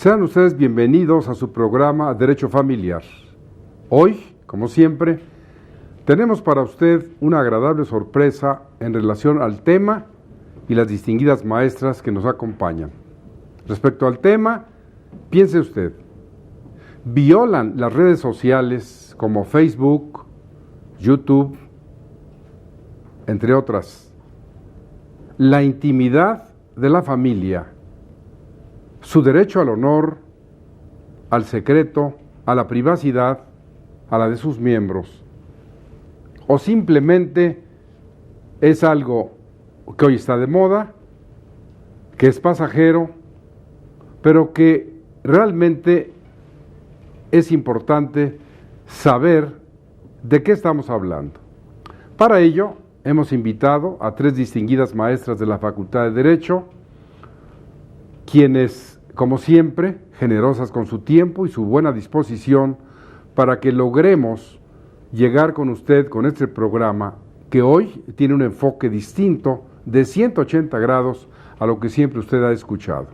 Sean ustedes bienvenidos a su programa Derecho Familiar. Hoy, como siempre, tenemos para usted una agradable sorpresa en relación al tema y las distinguidas maestras que nos acompañan. Respecto al tema, piense usted, violan las redes sociales como Facebook, YouTube, entre otras, la intimidad de la familia, su derecho al honor, al secreto, a la privacidad, a la de sus miembros, o simplemente es algo que hoy está de moda, que es pasajero, pero que realmente es importante saber de qué estamos hablando. Para ello, hemos invitado a 3 distinguidas maestras de la Facultad de Derecho, quienes, como siempre, generosas con su tiempo y su buena disposición para que logremos llegar con usted con este programa que hoy tiene un enfoque distinto de 180 grados a lo que siempre usted ha escuchado.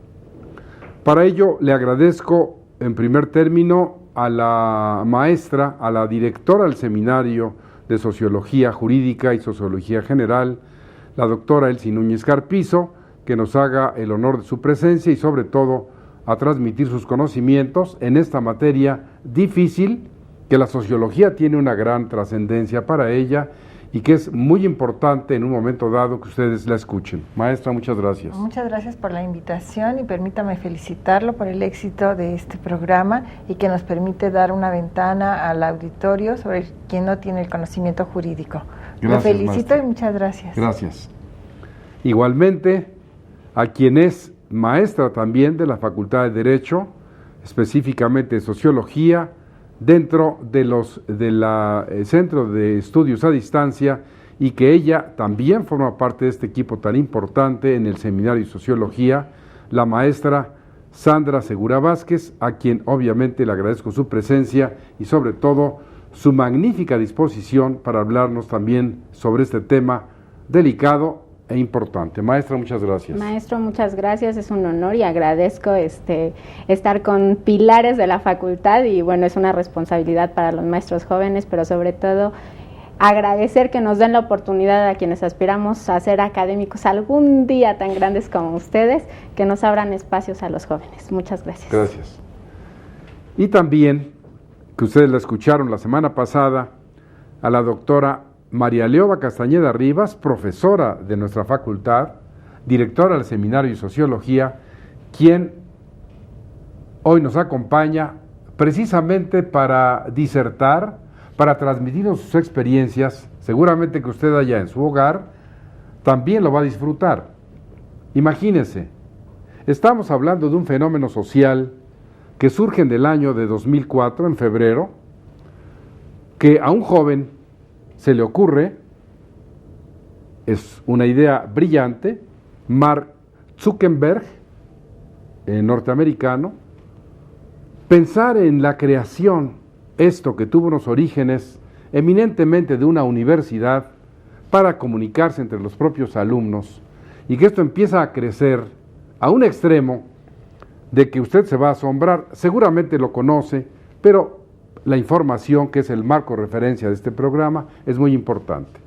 Para ello le agradezco en primer término a la maestra, a la directora del Seminario de Sociología Jurídica y Sociología General, la doctora Elsie Núñez Carpizo, que nos haga el honor de su presencia y sobre todo a transmitir sus conocimientos en esta materia difícil, que la sociología tiene una gran trascendencia para ella y que es muy importante en un momento dado que ustedes la escuchen. Maestra, muchas gracias. Muchas gracias por la invitación y permítame felicitarlo por el éxito de este programa y que nos permite dar una ventana al auditorio sobre quien no tiene el conocimiento jurídico. Lo felicito, maestra, y muchas gracias. Gracias. Igualmente, a quien es maestra también de la Facultad de Derecho, específicamente de Sociología, dentro de la Centro de Estudios a Distancia, y que ella también forma parte de este equipo tan importante en el Seminario de Sociología, la maestra Sandra Segura Vázquez, a quien obviamente le agradezco su presencia y sobre todo su magnífica disposición para hablarnos también sobre este tema delicado e importante. Maestra, muchas gracias. Maestro, muchas gracias, es un honor y agradezco estar con pilares de la facultad y bueno, es una responsabilidad para los maestros jóvenes, pero sobre todo agradecer que nos den la oportunidad a quienes aspiramos a ser académicos algún día tan grandes como ustedes, que nos abran espacios a los jóvenes. Muchas gracias. Gracias. Y también, que ustedes la escucharon la semana pasada, a la doctora María Leoba Castañeda Rivas, profesora de nuestra facultad, directora del Seminario de Sociología, quien hoy nos acompaña precisamente para disertar, para transmitirnos sus experiencias. Seguramente que usted allá en su hogar también lo va a disfrutar. Imagínense, estamos hablando de un fenómeno social que surge en el año de 2004, en febrero, que a un joven se le ocurre, es una idea brillante, Mark Zuckerberg, norteamericano, pensar en la creación, esto que tuvo unos orígenes eminentemente de una universidad para comunicarse entre los propios alumnos y que esto empieza a crecer a un extremo de que usted se va a asombrar, seguramente lo conoce, pero la información, que es el marco de referencia de este programa, es muy importante.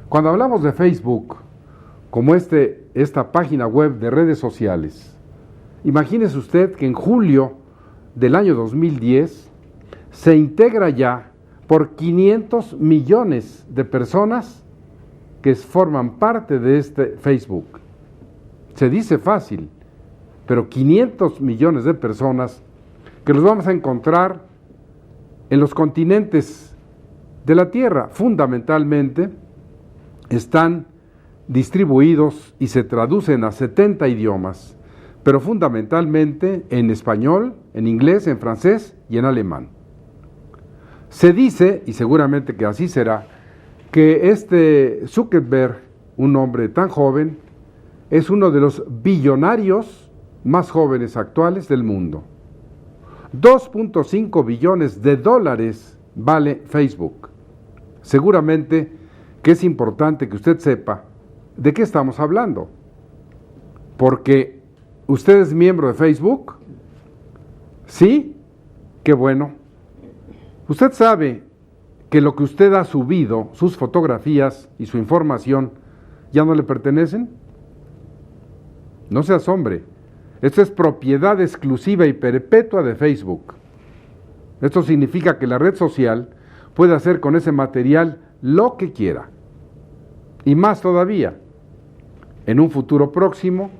Cuando hablamos de Facebook, como esta página web de redes sociales, imagínese usted que en julio del año 2010 se integra ya por 500 millones de personas que forman parte de este Facebook. Se dice fácil, pero 500 millones de personas que los vamos a encontrar en los continentes de la Tierra. Fundamentalmente están distribuidos y se traducen a 70 idiomas, pero fundamentalmente en español, en inglés, en francés y en alemán. Se dice, y seguramente que así será, que este Zuckerberg, un hombre tan joven, es uno de los billonarios más jóvenes actuales del mundo. 2.5 billones de dólares vale Facebook. Seguramente que es importante que usted sepa de qué estamos hablando, porque usted es miembro de Facebook, ¿Sí? Qué bueno. ¿Usted sabe que lo que usted ha subido, sus fotografías y su información, ya no le pertenecen? No se asombre. Esto es propiedad exclusiva y perpetua de Facebook. Esto significa que la red social puede hacer con ese material lo que quiera. Y más todavía, en un futuro próximo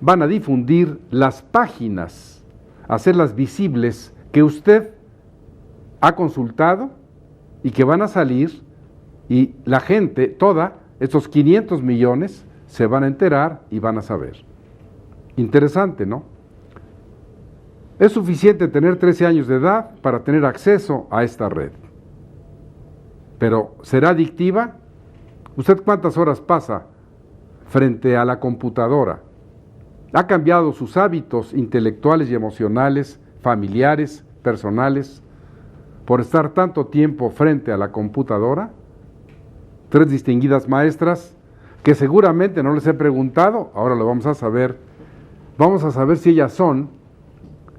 van a difundir las páginas, hacerlas visibles que usted ha consultado y que van a salir, y la gente, toda, estos 500 millones, se van a enterar y van a saber. Interesante, ¿no? Es suficiente tener 13 años de edad para tener acceso a esta red. Pero, ¿será adictiva? ¿Usted cuántas horas pasa frente a la computadora? ¿Ha cambiado sus hábitos intelectuales y emocionales, familiares, personales, por estar tanto tiempo frente a la computadora? 3 distinguidas maestras que seguramente no les he preguntado, ahora lo vamos a saber. Vamos a saber si ellas son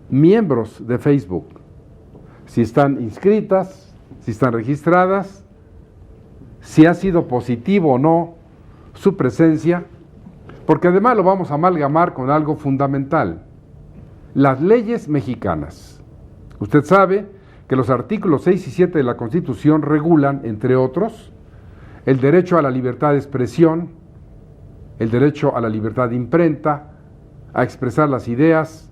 miembros de Facebook, si están inscritas, si están registradas, si ha sido positivo o no su presencia, porque además lo vamos a amalgamar con algo fundamental: las leyes mexicanas. Usted sabe que los artículos 6 y 7 de la Constitución regulan, entre otros, el derecho a la libertad de expresión, el derecho a la libertad de imprenta, a expresar las ideas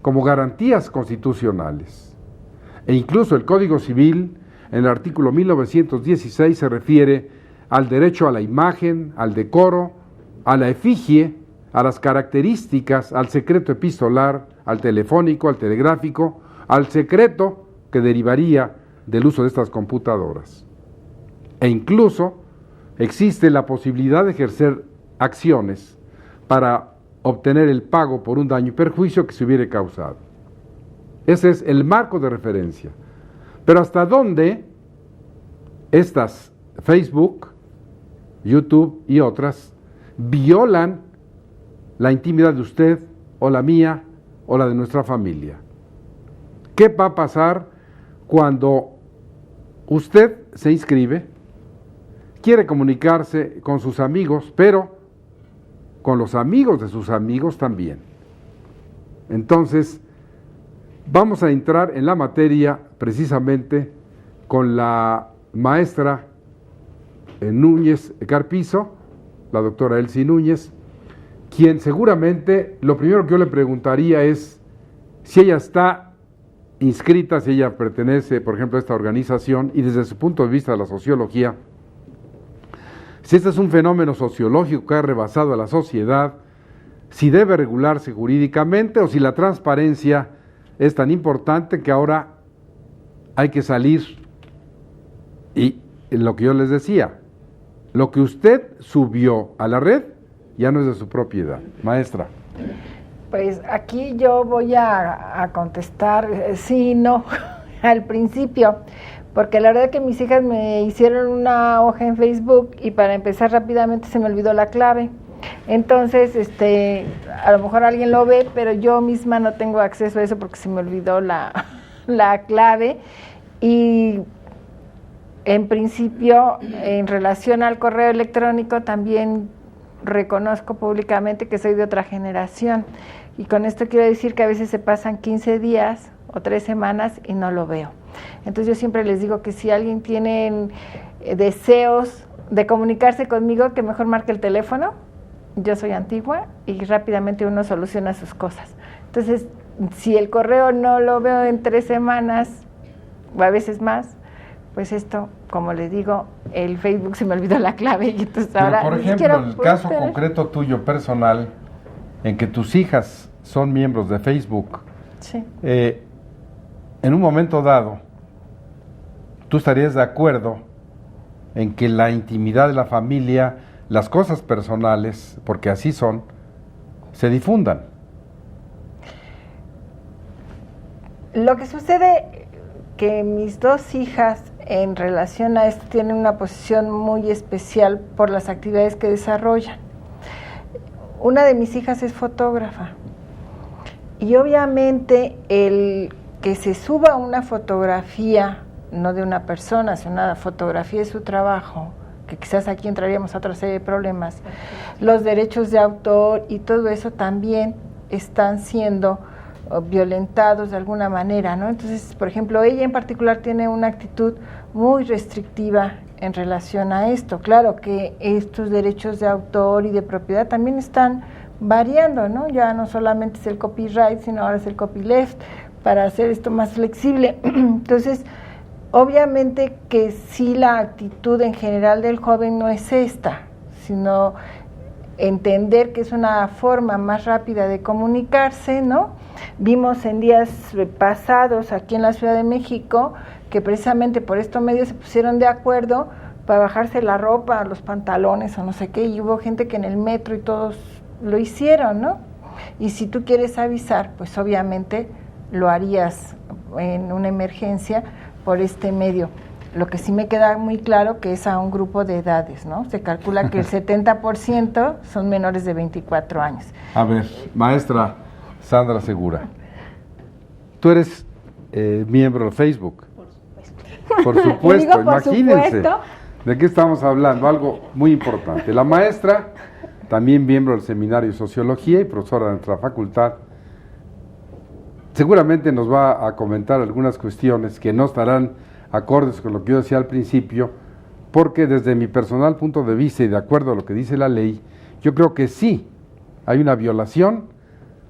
como garantías constitucionales. E incluso el Código Civil, en el artículo 1916, se refiere al derecho a la imagen, al decoro, a la efigie, a las características, al secreto epistolar, al telefónico, al telegráfico, al secreto que derivaría del uso de estas computadoras. E incluso existe la posibilidad de ejercer acciones para obtener el pago por un daño y perjuicio que se hubiere causado. Ese es el marco de referencia. Pero ¿hasta dónde estas Facebook, YouTube y otras violan la intimidad de usted o la mía o la de nuestra familia? ¿Qué va a pasar cuando usted se inscribe, quiere comunicarse con sus amigos, pero con los amigos de sus amigos también? Entonces, vamos a entrar en la materia precisamente con la maestra Núñez Carpizo, la doctora Elsie Núñez, quien seguramente lo primero que yo le preguntaría es si ella está inscrita, si ella pertenece, por ejemplo, a esta organización, y desde su punto de vista de la sociología, si este es un fenómeno sociológico que ha rebasado a la sociedad, si debe regularse jurídicamente o si la transparencia es tan importante que ahora hay que salir. Y lo que yo les decía, lo que usted subió a la red ya no es de su propiedad. Maestra. Pues aquí yo voy a contestar sí y no al principio, porque la verdad que mis hijas me hicieron una hoja en Facebook y para empezar rápidamente se me olvidó la clave. Entonces, a lo mejor alguien lo ve, pero yo misma no tengo acceso a eso porque se me olvidó la clave. Y en principio, en relación al correo electrónico, también reconozco públicamente que soy de otra generación. Y con esto quiero decir que a veces se pasan 15 días o 3 semanas y no lo veo. Entonces yo siempre les digo que si alguien tiene deseos de comunicarse conmigo, que mejor marque el teléfono. Yo soy antigua y rápidamente uno soluciona sus cosas. Entonces, si el correo no lo veo en 3 semanas o a veces más, pues esto, como les digo, el Facebook se me olvidó la clave y entonces ahora... Pero por ejemplo, el caso concreto tuyo personal, en que tus hijas son miembros de Facebook, sí. En un momento dado, ¿tú estarías de acuerdo en que la intimidad de la familia, las cosas personales, porque así son, se difundan? Lo que sucede que mis 2 hijas en relación a esto tienen una posición muy especial por las actividades que desarrollan. Una de mis hijas es fotógrafa y obviamente el que se suba una fotografía, no de una persona, sino una fotografía de su trabajo, que quizás aquí entraríamos a otra serie de problemas, los derechos de autor y todo eso también están siendo violentados de alguna manera, ¿no? Entonces, por ejemplo, ella en particular tiene una actitud muy restrictiva en relación a esto. Claro que estos derechos de autor y de propiedad también están variando, ¿no? Ya no solamente es el copyright, sino ahora es el copyleft, para hacer esto más flexible. Entonces, obviamente que sí, la actitud en general del joven no es esta, sino entender que es una forma más rápida de comunicarse, ¿no? Vimos en días pasados aquí en la Ciudad de México que precisamente por estos medios se pusieron de acuerdo para bajarse la ropa, los pantalones o no sé qué, y hubo gente que en el metro y todos lo hicieron, ¿no? Y si tú quieres avisar, pues obviamente lo harías en una emergencia por este medio. Lo que sí me queda muy claro que es a un grupo de edades, ¿no? Se calcula que el 70% son menores de 24 años. A ver, maestra Sandra Segura, tú eres miembro de Facebook. Por supuesto, imagínense. ¿De qué estamos hablando? Algo muy importante. La maestra, también miembro del Seminario de Sociología y profesora de nuestra facultad, seguramente nos va a comentar algunas cuestiones que no estarán acordes con lo que yo decía al principio, porque desde mi personal punto de vista y de acuerdo a lo que dice la ley, yo creo que sí hay una violación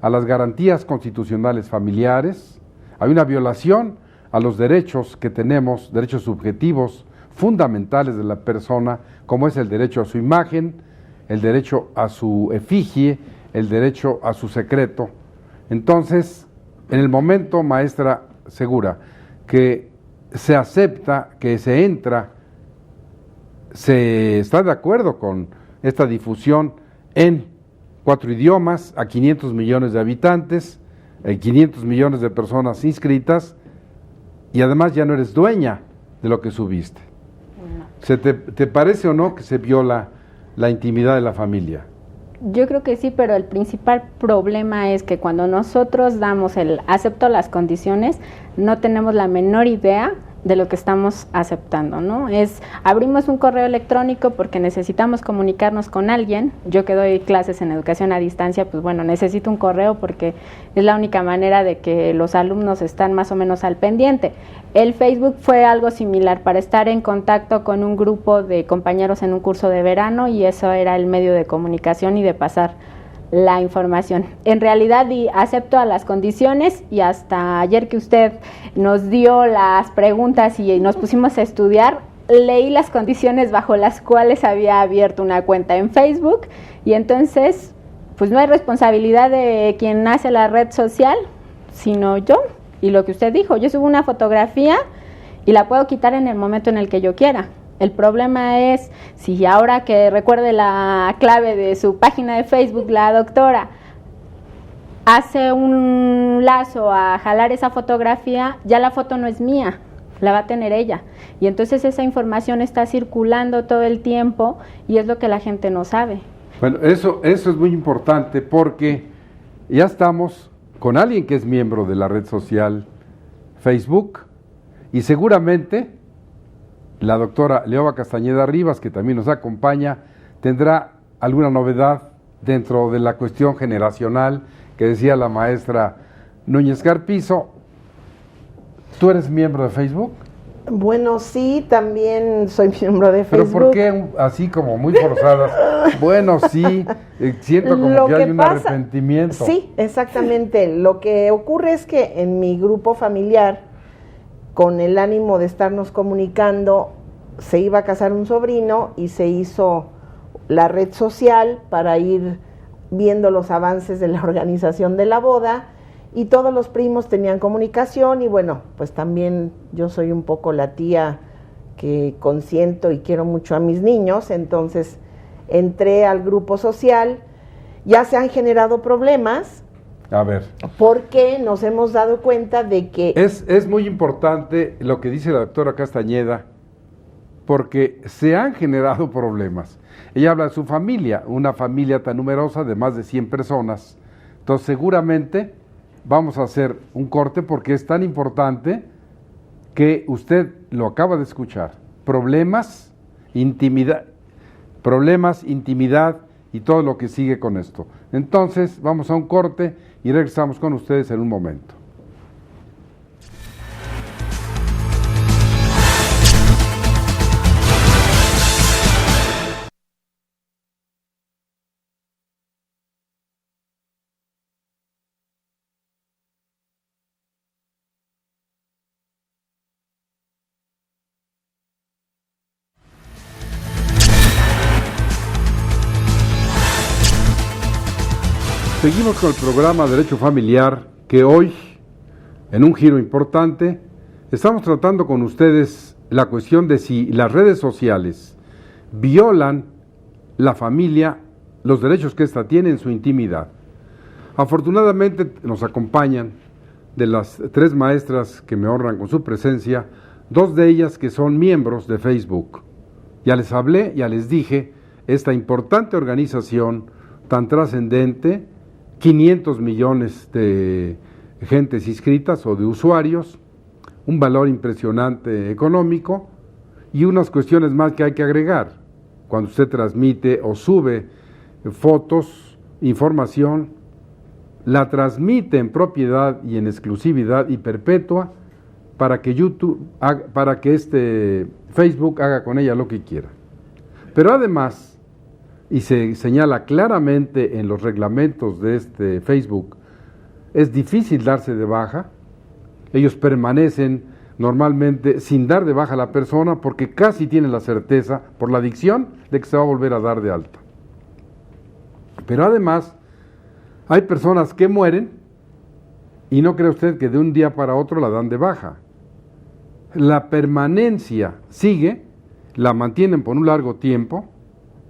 a las garantías constitucionales familiares, hay una violación a los derechos que tenemos, derechos subjetivos fundamentales de la persona, como es el derecho a su imagen, el derecho a su efigie, el derecho a su secreto. Entonces, en el momento, maestra Segura, que se acepta, que se entra, se está de acuerdo con esta difusión en 4 idiomas, a 500 millones de habitantes, 500 millones de personas inscritas, y además ya no eres dueña de lo que subiste. No. ¿Te parece o no que se viola la intimidad de la familia? Yo creo que sí, pero el principal problema es que cuando nosotros damos el acepto las condiciones, no tenemos la menor idea de lo que estamos aceptando, ¿no? Abrimos un correo electrónico porque necesitamos comunicarnos con alguien. Yo que doy clases en educación a distancia, pues bueno, necesito un correo porque es la única manera de que los alumnos están más o menos al pendiente. El Facebook fue algo similar para estar en contacto con un grupo de compañeros en un curso de verano, y eso era el medio de comunicación y de pasar la información. En realidad acepto a las condiciones, y hasta ayer que usted nos dio las preguntas y nos pusimos a estudiar, leí las condiciones bajo las cuales había abierto una cuenta en Facebook, y entonces pues no hay responsabilidad de quien hace la red social, sino yo. Y lo que usted dijo, yo subo una fotografía y la puedo quitar en el momento en el que yo quiera. El problema es si ahora que recuerde la clave de su página de Facebook, la doctora hace un lazo a jalar esa fotografía, ya la foto no es mía, la va a tener ella. Y entonces esa información está circulando todo el tiempo y es lo que la gente no sabe. Bueno, eso es muy importante, porque ya estamos con alguien que es miembro de la red social Facebook, y seguramente la doctora Leoba Castañeda Rivas, que también nos acompaña, tendrá alguna novedad dentro de la cuestión generacional que decía la maestra Núñez Carpizo. ¿Tú eres miembro de Facebook? Bueno, sí, también soy miembro de Facebook. ¿Pero por qué así como muy forzadas? Bueno, sí, siento como que hay un arrepentimiento. Sí, exactamente. Lo que ocurre es que en mi grupo familiar, con el ánimo de estarnos comunicando, se iba a casar un sobrino y se hizo la red social para ir viendo los avances de la organización de la boda, y todos los primos tenían comunicación, y bueno, pues también yo soy un poco la tía que consiento y quiero mucho a mis niños, entonces entré al grupo social. Ya se han generado problemas. A ver. Porque nos hemos dado cuenta de que... Es muy importante lo que dice la doctora Castañeda, porque se han generado problemas. Ella habla de su familia, una familia tan numerosa de más de 100 personas. Entonces seguramente vamos a hacer un corte porque es tan importante que usted lo acaba de escuchar. Problemas, intimidad y todo lo que sigue con esto. Entonces, vamos a un corte y regresamos con ustedes en un momento. Seguimos con el programa Derecho Familiar, que hoy, en un giro importante, estamos tratando con ustedes la cuestión de si las redes sociales violan la familia, los derechos que ésta tiene en su intimidad. Afortunadamente nos acompañan de las 3 maestras que me honran con su presencia, 2 de ellas que son miembros de Facebook. Ya les hablé, ya les dije, esta importante organización tan trascendente, 500 millones de gentes inscritas o de usuarios, un valor impresionante económico y unas cuestiones más que hay que agregar. Cuando usted transmite o sube fotos, información, la transmite en propiedad y en exclusividad y perpetua para que Facebook haga con ella lo que quiera. Pero además, y se señala claramente en los reglamentos de este Facebook, es difícil darse de baja. Ellos permanecen normalmente sin dar de baja a la persona porque casi tienen la certeza, por la adicción, de que se va a volver a dar de alta. Pero además, hay personas que mueren y no cree usted que de un día para otro la dan de baja. La permanencia sigue, la mantienen por un largo tiempo,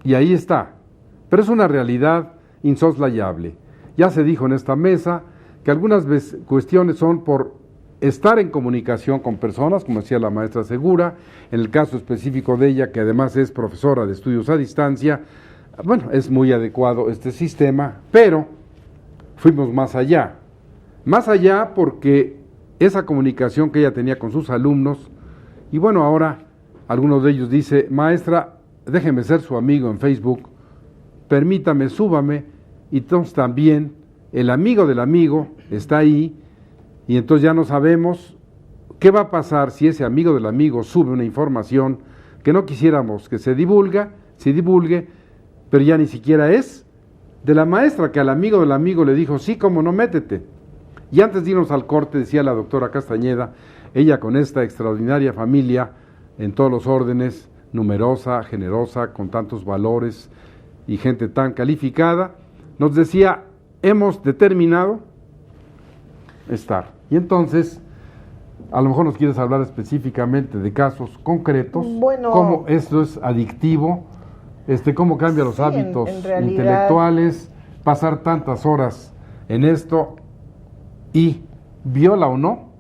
y ahí está, pero es una realidad insoslayable. Ya se dijo en esta mesa que algunas cuestiones son por estar en comunicación con personas, como decía la maestra Segura, en el caso específico de ella, que además es profesora de estudios a distancia. Bueno, es muy adecuado este sistema, pero fuimos más allá porque esa comunicación que ella tenía con sus alumnos, y bueno, ahora algunos de ellos dice, maestra, déjeme ser su amigo en Facebook, permítame, súbame, y entonces también el amigo del amigo está ahí, y entonces ya no sabemos qué va a pasar si ese amigo del amigo sube una información que no quisiéramos que se divulgue, pero ya ni siquiera es de la maestra que al amigo del amigo le dijo, sí, cómo no, métete. Y antes de irnos al corte, decía la doctora Castañeda, ella con esta extraordinaria familia en todos los órdenes, numerosa, generosa, con tantos valores y gente tan calificada, nos decía, hemos determinado estar. Y entonces, a lo mejor nos quieres hablar específicamente de casos concretos, cómo esto es adictivo, cómo cambia los hábitos intelectuales, pasar tantas horas en esto y viola o no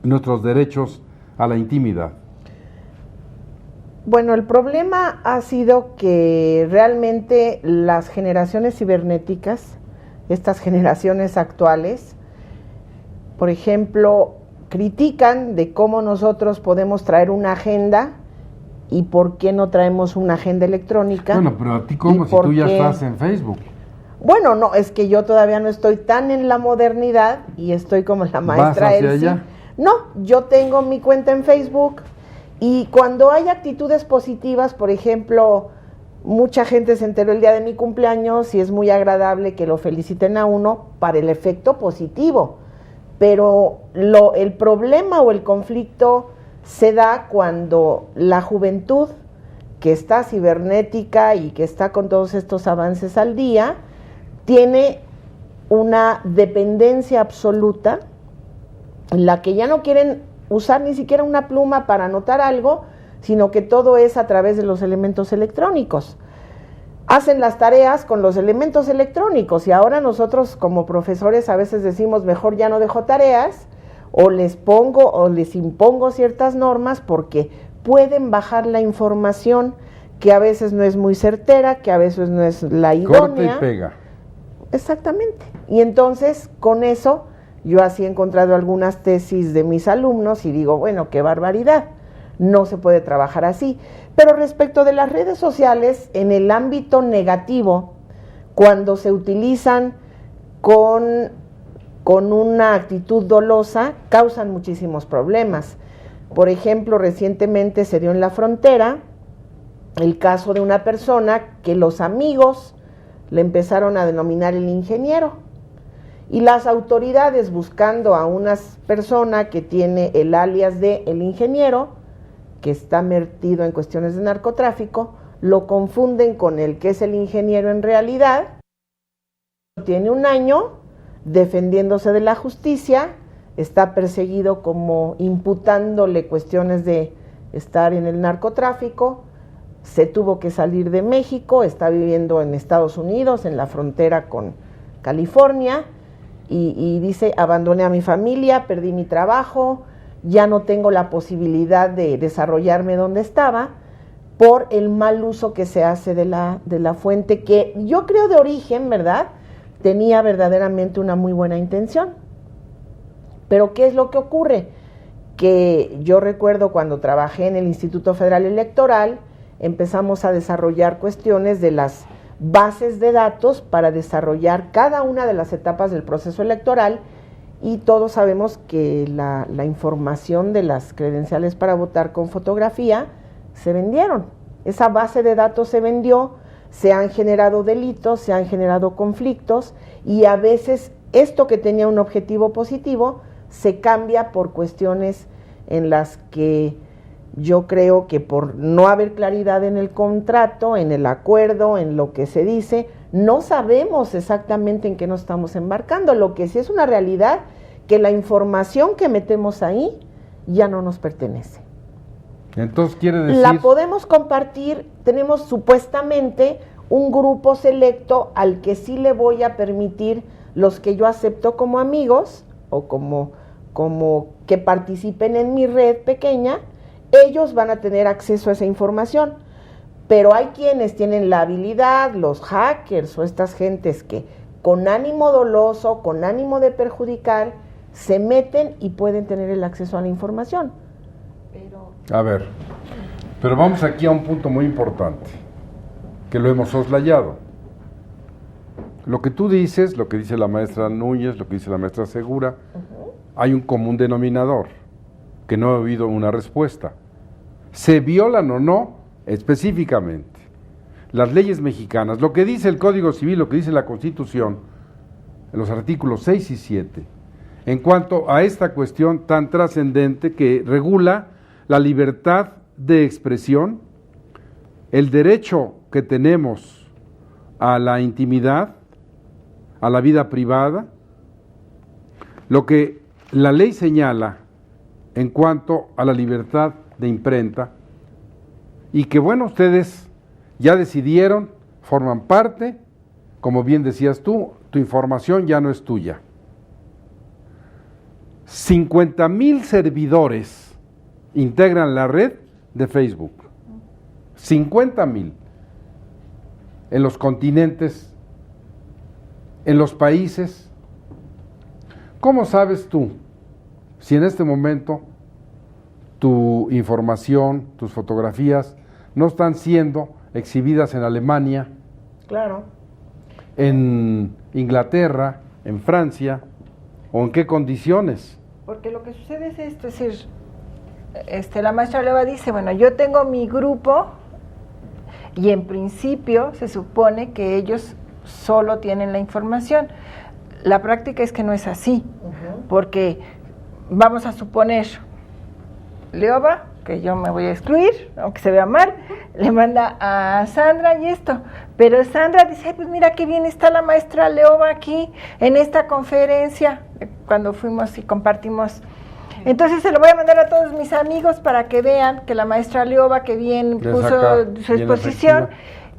nuestros derechos a la intimidad. Bueno, el problema ha sido que realmente las generaciones cibernéticas, estas generaciones actuales, por ejemplo, critican de cómo nosotros podemos traer una agenda y por qué no traemos una agenda electrónica. Bueno, pero a ti cómo si tú ya estás en Facebook. Bueno, no, es que yo todavía no estoy tan en la modernidad y estoy como la maestra Elsie. No, yo tengo mi cuenta en Facebook. Y cuando hay actitudes positivas, por ejemplo, mucha gente se enteró el día de mi cumpleaños y es muy agradable que lo feliciten a uno para el efecto positivo. Pero el problema o el conflicto se da cuando la juventud que está cibernética y que está con todos estos avances al día, tiene una dependencia absoluta en la que ya no quieren usar ni siquiera una pluma para anotar algo, sino que todo es a través de los elementos electrónicos. Hacen las tareas con los elementos electrónicos y ahora nosotros como profesores a veces decimos mejor ya no dejo tareas o les pongo o les impongo ciertas normas porque pueden bajar la información que a veces no es muy certera, que a veces no es la idónea. Corta y pega. Exactamente. Y entonces, con eso, yo así he encontrado algunas tesis de mis alumnos y digo, bueno, qué barbaridad, no se puede trabajar así. Pero respecto de las redes sociales, en el ámbito negativo, cuando se utilizan con una actitud dolosa, causan muchísimos problemas. Por ejemplo, recientemente se dio en La Frontera el caso de una persona que los amigos le empezaron a denominar el ingeniero, y las autoridades, buscando a una persona que tiene el alias de el ingeniero, que está metido en cuestiones de narcotráfico, lo confunden con el que es el ingeniero en realidad. Tiene 1 año defendiéndose de la justicia, está perseguido como imputándole cuestiones de estar en el narcotráfico, se tuvo que salir de México, está viviendo en Estados Unidos, en la frontera con California, y dice, abandoné a mi familia, perdí mi trabajo, ya no tengo la posibilidad de desarrollarme donde estaba, por el mal uso que se hace de la fuente, que yo creo de origen, ¿verdad?, tenía verdaderamente una muy buena intención. Pero ¿qué es lo que ocurre? Que yo recuerdo cuando trabajé en el Instituto Federal Electoral, empezamos a desarrollar cuestiones de las bases de datos para desarrollar cada una de las etapas del proceso electoral, y todos sabemos que la información de las credenciales para votar con fotografía se vendieron. Esa base de datos se vendió, se han generado delitos, se han generado conflictos, y a veces esto que tenía un objetivo positivo se cambia por cuestiones en las que yo creo que por no haber claridad en el contrato, en el acuerdo, en lo que se dice, no sabemos exactamente en qué nos estamos embarcando. Lo que sí es una realidad, que la información que metemos ahí ya no nos pertenece. Entonces quiere decir... La podemos compartir, tenemos supuestamente un grupo selecto al que sí le voy a permitir los que yo acepto como amigos o como que participen en mi red pequeña. Ellos van a tener acceso a esa información, pero hay quienes tienen la habilidad, los hackers o estas gentes que con ánimo doloso, con ánimo de perjudicar, se meten y pueden tener el acceso a la información. A ver, pero vamos aquí a un punto muy importante, que lo hemos soslayado. Lo que tú dices, lo que dice la maestra Núñez, lo que dice la maestra Segura, hay un común denominador, que no ha habido una respuesta. ¿Se violan o no específicamente las leyes mexicanas? Lo que dice el Código Civil, lo que dice la Constitución, en los artículos 6 y 7, en cuanto a esta cuestión tan trascendente que regula la libertad de expresión, el derecho que tenemos a la intimidad, a la vida privada, lo que la ley señala en cuanto a la libertad de imprenta, y que bueno, ustedes ya decidieron, forman parte, como bien decías tú, tu información ya no es tuya. 50,000 servidores integran la red de Facebook. 50,000 en los continentes, en los países. ¿Cómo sabes tú si en este momento tu información, tus fotografías no están siendo exhibidas en Alemania, claro, en Inglaterra, en Francia, o en qué condiciones? Porque lo que sucede es esto, es decir, la maestra Leoba dice, bueno, yo tengo mi grupo y en principio se supone que ellos solo tienen la información. La práctica es que no es así, porque vamos a suponer, Leoba, que yo me voy a excluir, aunque se vea mal, le manda a Sandra y esto, pero Sandra dice, pues mira qué bien está la maestra Leoba aquí en esta conferencia, cuando fuimos y compartimos. Entonces se lo voy a mandar a todos mis amigos para que vean que la maestra Leoba que bien puso su exposición,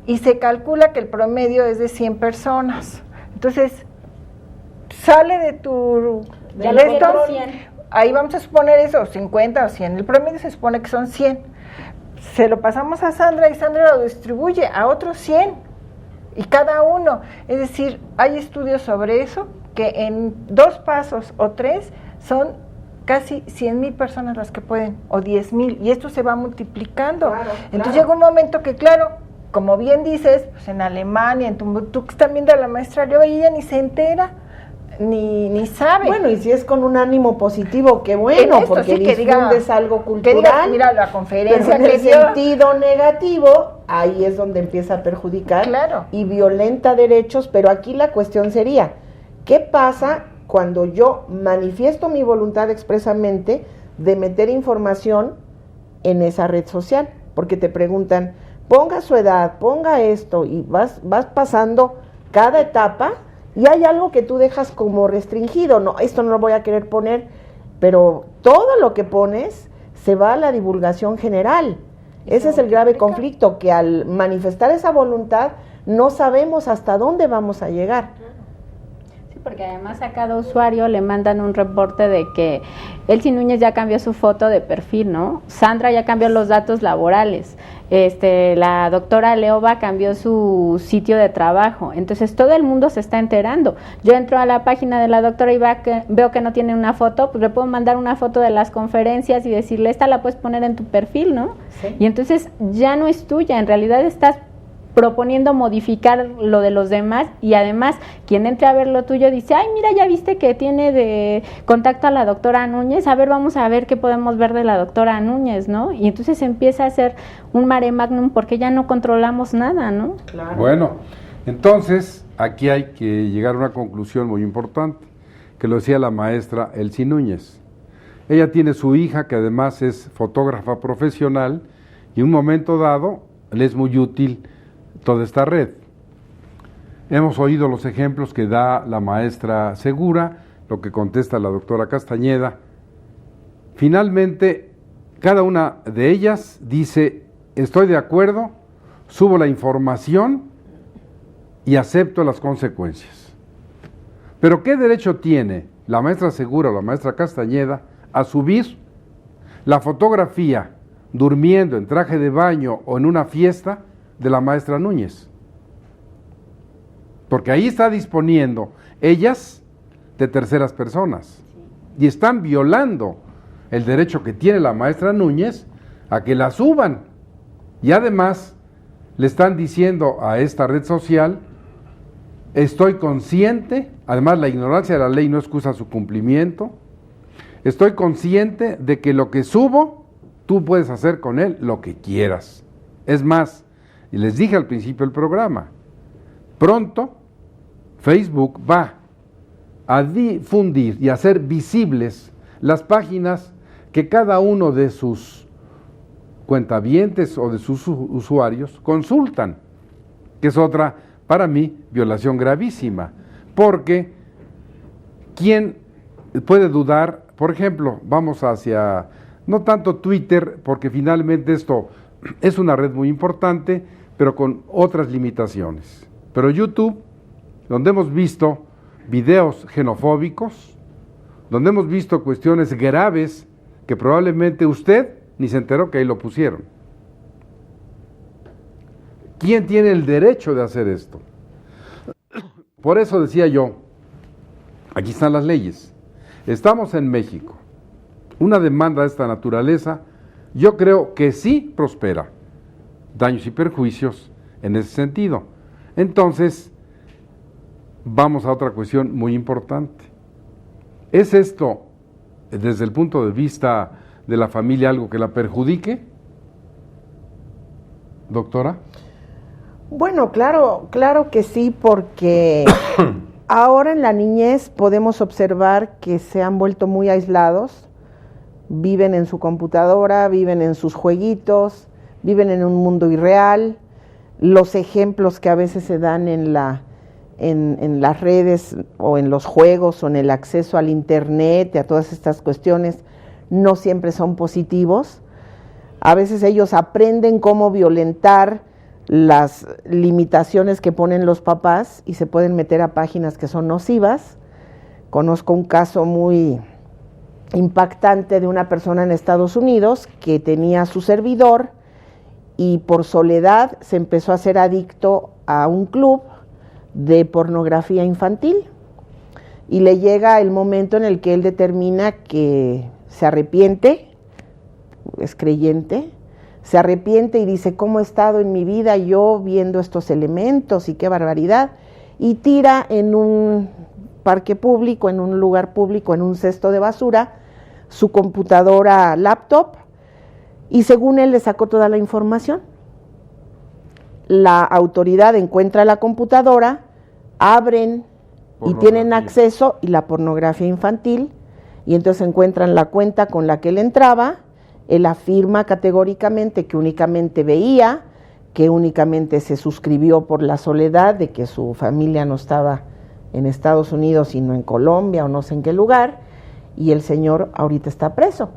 y se calcula que el promedio es de 100 personas. Entonces, sale de tu... Ahí vamos a suponer eso, 50 o 100. El promedio se supone que son 100. Se lo pasamos a Sandra y Sandra lo distribuye a otros 100. y cada uno. Es decir, hay estudios sobre eso, que en 2 pasos o 3 son casi 100,000 personas las que pueden, o 10,000, y esto se va multiplicando. Claro, Entonces claro. llega un momento que, claro, como bien dices, pues en Alemania, en Timbuktu, que están viendo a la maestra Leo, y ella ni se entera, ni sabe. Bueno, y si es con un ánimo positivo, qué bueno, En esto, porque sí, que difundes diga, algo que diga, cultural. mira, la conferencia pero en que el dio. sentido negativo, ahí es donde empieza a perjudicar Claro. y violenta derechos, pero aquí la cuestión sería, ¿qué pasa cuando yo manifiesto mi voluntad expresamente de meter información en esa red social? Porque te preguntan, ponga su edad, ponga esto, y vas pasando cada etapa, y hay algo que tú dejas como restringido, no, esto no lo voy a querer poner, pero todo lo que pones se va a la divulgación general. Ese es el grave conflicto, que al manifestar esa voluntad no sabemos hasta dónde vamos a llegar. Sí, porque además a cada usuario le mandan un reporte de que Elsie Núñez ya cambió su foto de perfil, ¿no? Sandra ya cambió los datos laborales. La doctora Leoba cambió su sitio de trabajo. Entonces todo el mundo se está enterando. Yo entro a la página de la doctora y veo que no tiene una foto, pues le puedo mandar una foto de las conferencias y decirle, esta la puedes poner en tu perfil, ¿no? Sí. Y entonces ya no es tuya, en realidad estás proponiendo modificar lo de los demás, y además quien entre a ver lo tuyo dice, ay, mira, ya viste que tiene de contacto a la doctora Núñez, a ver, vamos a ver qué podemos ver de la doctora Núñez, ¿no? Y entonces empieza a ser un mare magnum porque ya no controlamos nada, ¿no? Claro. Bueno, entonces aquí hay que llegar a una conclusión muy importante, que lo decía la maestra Elsie Núñez. Ella tiene su hija, que además es fotógrafa profesional, y en un momento dado le es muy útil toda esta red. Hemos oído los ejemplos que da la maestra Segura, lo que contesta la doctora Castañeda. Finalmente, cada una de ellas dice, estoy de acuerdo, subo la información y acepto las consecuencias. Pero ¿qué derecho tiene la maestra Segura o la maestra Castañeda a subir la fotografía durmiendo en traje de baño o en una fiesta de la maestra Núñez? Porque ahí está disponiendo ellas de terceras personas y están violando el derecho que tiene la maestra Núñez a que la suban, y además le están diciendo a esta red social, estoy consciente, además la ignorancia de la ley no excusa su cumplimiento, estoy consciente de que lo que subo tú puedes hacer con él lo que quieras. Es más, y les dije al principio del programa, pronto Facebook va a difundir y hacer visibles las páginas que cada uno de sus cuentavientes o de sus usuarios consultan, que es otra, para mí, violación gravísima, porque ¿quién puede dudar? Por ejemplo, vamos hacia, no tanto Twitter, porque finalmente esto es una red muy importante, pero con otras limitaciones. Pero YouTube, donde hemos visto videos xenofóbicos, donde hemos visto cuestiones graves que probablemente usted ni se enteró que ahí lo pusieron. ¿Quién tiene el derecho de hacer esto? Por eso decía yo, aquí están las leyes. Estamos en México. Una demanda de esta naturaleza, yo creo que sí prospera. Daños y perjuicios en ese sentido. Entonces, vamos a otra cuestión muy importante. ¿Es esto, desde el punto de vista de la familia, algo que la perjudique, doctora? Bueno, claro que sí, porque ahora en la niñez podemos observar que se han vuelto muy aislados, viven en su computadora, viven en sus jueguitos, viven en un mundo irreal. Los ejemplos que a veces se dan en las redes o en los juegos o en el acceso al internet y a todas estas cuestiones no siempre son positivos. A veces ellos aprenden cómo violentar las limitaciones que ponen los papás y se pueden meter a páginas que son nocivas. Conozco un caso muy impactante de una persona en Estados Unidos que tenía su servidor y por soledad se empezó a ser adicto a un club de pornografía infantil. Y le llega el momento en el que él determina que se arrepiente, es creyente, se arrepiente y dice, ¿cómo he estado en mi vida yo viendo estos elementos y qué barbaridad? Y tira en un parque público, en un lugar público, en un cesto de basura, su computadora laptop, y según él le sacó toda la información. La autoridad encuentra la computadora, abren y tienen acceso y la pornografía infantil, y entonces encuentran la cuenta con la que él entraba. Él afirma categóricamente que únicamente veía, que únicamente se suscribió por la soledad de que su familia no estaba en Estados Unidos sino en Colombia o no sé en qué lugar, y el señor ahorita está preso.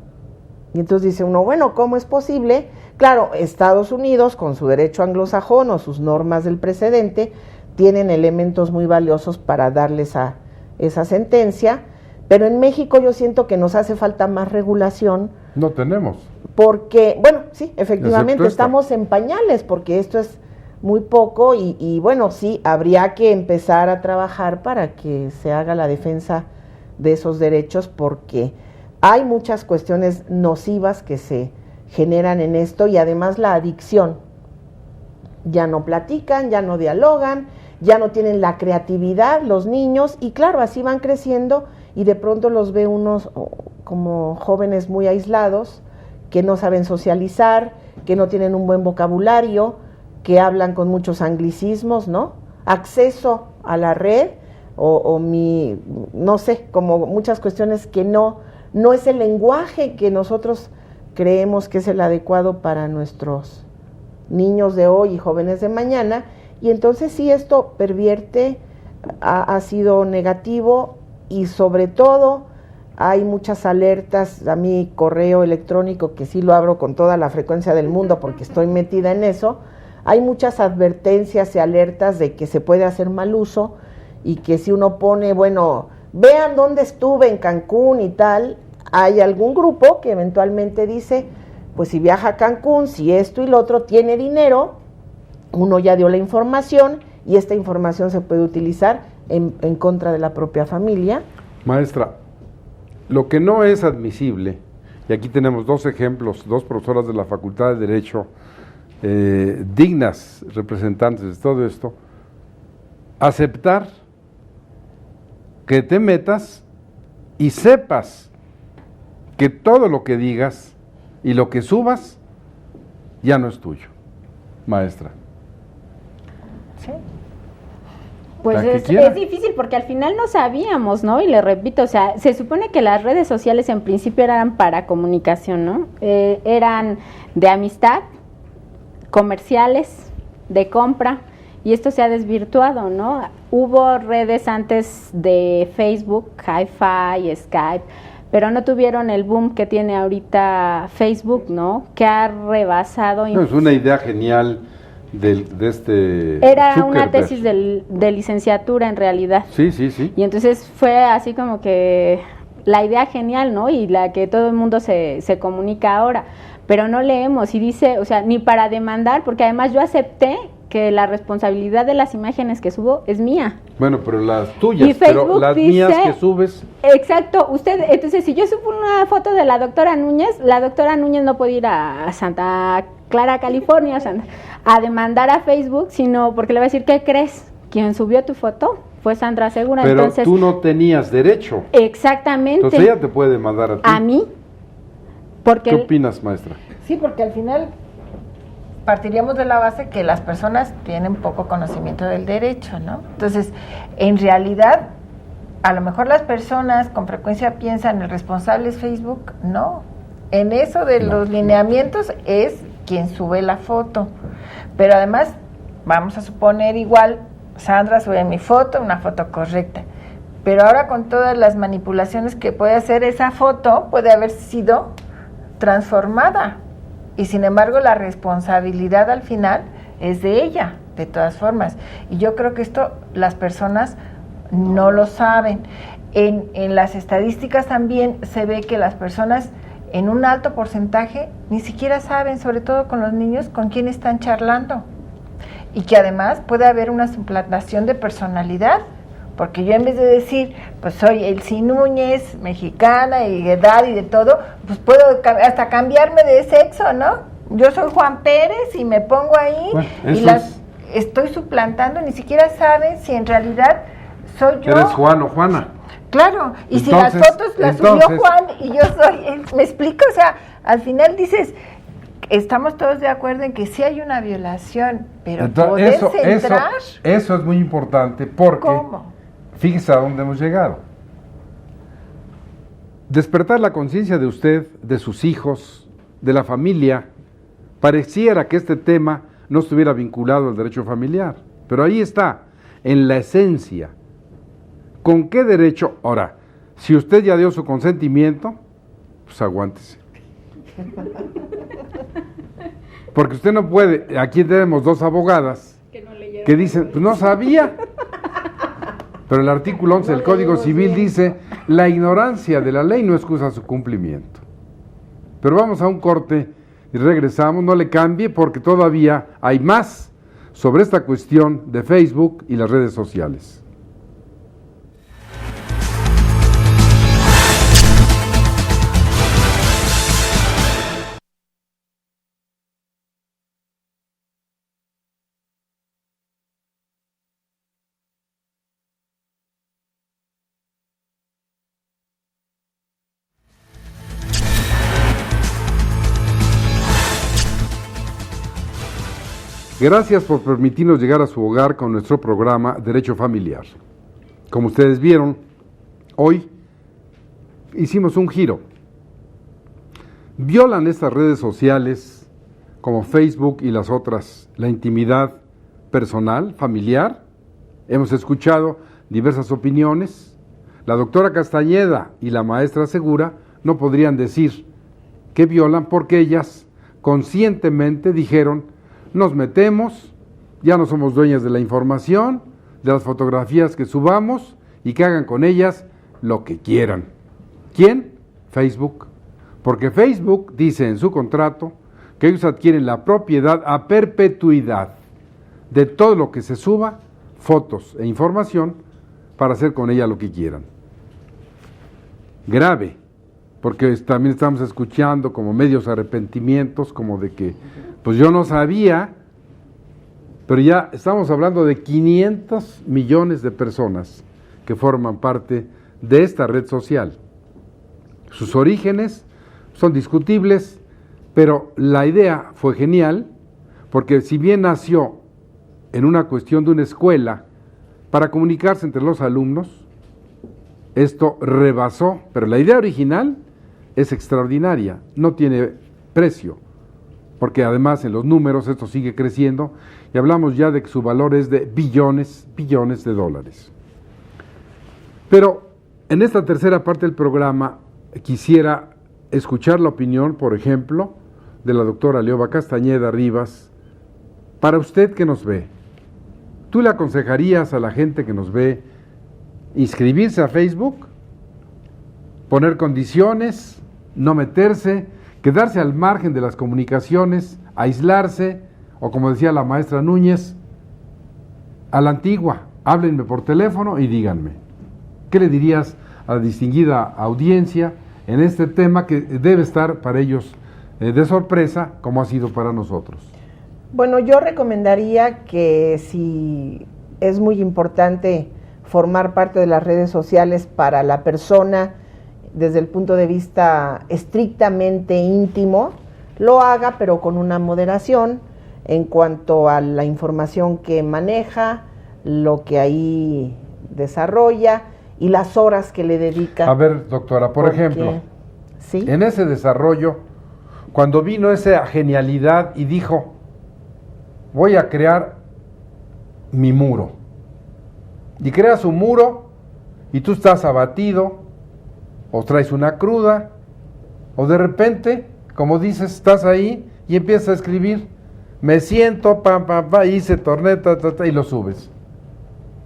Y entonces dice uno, bueno, ¿cómo es posible? Claro, Estados Unidos, con su derecho anglosajón o sus normas del precedente, tienen elementos muy valiosos para darles a esa sentencia, pero en México yo siento que nos hace falta más regulación. No tenemos. Porque, bueno, sí, efectivamente, estamos en pañales, porque esto es muy poco y bueno, sí, habría que empezar a trabajar para que se haga la defensa de esos derechos, porque hay muchas cuestiones nocivas que se generan en esto, y además la adicción. Ya no platican, ya no dialogan, ya no tienen la creatividad los niños, y claro, así van creciendo y de pronto los ve unos como jóvenes muy aislados, que no saben socializar, que no tienen un buen vocabulario, que hablan con muchos anglicismos, ¿no? Acceso a la red no sé, como muchas cuestiones que no es el lenguaje que nosotros creemos que es el adecuado para nuestros niños de hoy y jóvenes de mañana, y entonces sí, esto pervierte, ha sido negativo, y sobre todo hay muchas alertas. A mi correo electrónico, que sí lo abro con toda la frecuencia del mundo porque estoy metida en eso, hay muchas advertencias y alertas de que se puede hacer mal uso, y que si uno pone, bueno, vean dónde estuve en Cancún y tal, hay algún grupo que eventualmente dice, pues si viaja a Cancún, si esto y lo otro, tiene dinero, uno ya dio la información y esta información se puede utilizar en contra de la propia familia. Maestra, lo que no es admisible, y aquí tenemos dos ejemplos, dos profesoras de la Facultad de Derecho, dignas representantes de todo esto, aceptar que te metas y sepas que todo lo que digas y lo que subas ya no es tuyo, maestra. Sí. Pues es difícil porque al final no sabíamos, ¿no? Y le repito, o sea, se supone que las redes sociales en principio eran para comunicación, ¿no? Eran de amistad, comerciales, de compra, y esto se ha desvirtuado, ¿no? Hubo redes antes de Facebook, Hi-Fi, Skype, pero no tuvieron el boom que tiene ahorita Facebook, ¿no? Que ha rebasado. No, es una idea genial de este Era Zuckerberg. una tesis de licenciatura en realidad. Sí, sí, sí. Y entonces fue así como que la idea genial, ¿no? Y la que todo el mundo se comunica ahora, pero no leemos y dice, o sea, ni para demandar, porque además yo acepté que la responsabilidad de las imágenes que subo es mía. Bueno, pero las tuyas, y Facebook pero las dice, mías que subes. Exacto, entonces si yo subo una foto de la doctora Núñez no puede ir a Santa Clara, California, a demandar a Facebook, sino porque le va a decir, ¿qué crees? Quien subió tu foto fue Sandra Segura. Pero entonces, tú no tenías derecho. Exactamente. Entonces ella te puede demandar a ti. A mí. Porque ¿Qué opinas, maestra? Sí, porque al final partiríamos de la base que las personas tienen poco conocimiento del derecho, ¿no? Entonces, en realidad, a lo mejor las personas con frecuencia piensan el responsable es Facebook, no. En eso de los lineamientos es quien sube la foto. Pero además, vamos a suponer igual, Sandra sube mi foto, una foto correcta. Pero ahora con todas las manipulaciones que puede hacer esa foto, puede haber sido transformada. Y sin embargo la responsabilidad al final es de ella, de todas formas. Y yo creo que esto las personas no lo saben. En las estadísticas también se ve que las personas en un alto porcentaje ni siquiera saben, sobre todo con los niños, con quién están charlando. y que además puede haber una suplantación de personalidad, porque yo en vez de decir, pues soy Elsie Núñez, mexicana y de edad y de todo, pues puedo hasta cambiarme de sexo, ¿no? Yo soy Juan Pérez y me pongo ahí y estoy suplantando, ni siquiera saben si en realidad soy yo. Eres Juan o Juana. Claro, y entonces, si las fotos las subió Juan y yo soy él, ¿me explico? O sea, al final dices, estamos todos de acuerdo en que sí hay una violación, pero entonces, poder centrar... Eso es muy importante porque... ¿Cómo? Fíjese a dónde hemos llegado. Despertar la conciencia de usted, de sus hijos, de la familia, pareciera que este tema no estuviera vinculado al derecho familiar, pero ahí está, en la esencia. ¿Con qué derecho? Ahora, si usted ya dio su consentimiento, pues aguántese. Porque usted no puede, aquí tenemos dos abogadas que dicen, pues no sabía. Pero el artículo 11 del Código Civil dice, la ignorancia de la ley no excusa su cumplimiento. Pero vamos a un corte y regresamos, no le cambie porque todavía hay más sobre esta cuestión de Facebook y las redes sociales. Gracias por permitirnos llegar a su hogar con nuestro programa Derecho Familiar. Como ustedes vieron, hoy hicimos un giro. Violan estas redes sociales, como Facebook y las otras, la intimidad personal, familiar. Hemos escuchado diversas opiniones. La doctora Castañeda y la maestra Segura no podrían decir que violan porque ellas conscientemente dijeron: nos metemos, ya no somos dueñas de la información, de las fotografías que subamos y que hagan con ellas lo que quieran. ¿Quién? Facebook. Porque Facebook dice en su contrato que ellos adquieren la propiedad a perpetuidad de todo lo que se suba, fotos e información, para hacer con ella lo que quieran. Grave, porque también estamos escuchando como medios arrepentimientos, como de que pues yo no sabía, pero ya estamos hablando de 500 millones de personas que forman parte de esta red social. Sus orígenes son discutibles, pero la idea fue genial, porque si bien nació en una cuestión de una escuela para comunicarse entre los alumnos, esto rebasó, pero la idea original es extraordinaria, no tiene precio. Porque además en los números esto sigue creciendo y hablamos ya de que su valor es de billones de dólares. Pero en esta tercera parte del programa quisiera escuchar la opinión, por ejemplo, de la doctora Leoba Castañeda Rivas. Para usted que nos ve, ¿tú le aconsejarías a la gente que nos ve inscribirse a Facebook? ¿Poner condiciones? ¿No meterse? ¿Quedarse al margen de las comunicaciones, aislarse, o como decía la maestra Núñez, a la antigua, háblenme por teléfono y díganme? ¿Qué le dirías a la distinguida audiencia en este tema que debe estar para ellos de sorpresa, como ha sido para nosotros? Bueno, yo recomendaría que si es muy importante formar parte de las redes sociales para la persona, desde el punto de vista estrictamente íntimo, lo haga, pero con una moderación en cuanto a la información que maneja, lo que ahí desarrolla y las horas que le dedica. A ver, doctora, por ejemplo, ¿sí? En ese desarrollo, cuando vino esa genialidad y dijo, voy a crear mi muro, y creas su muro y tú estás abatido, o traes una cruda, o de repente, como dices, estás ahí y empiezas a escribir, me siento, hice torneta, y lo subes.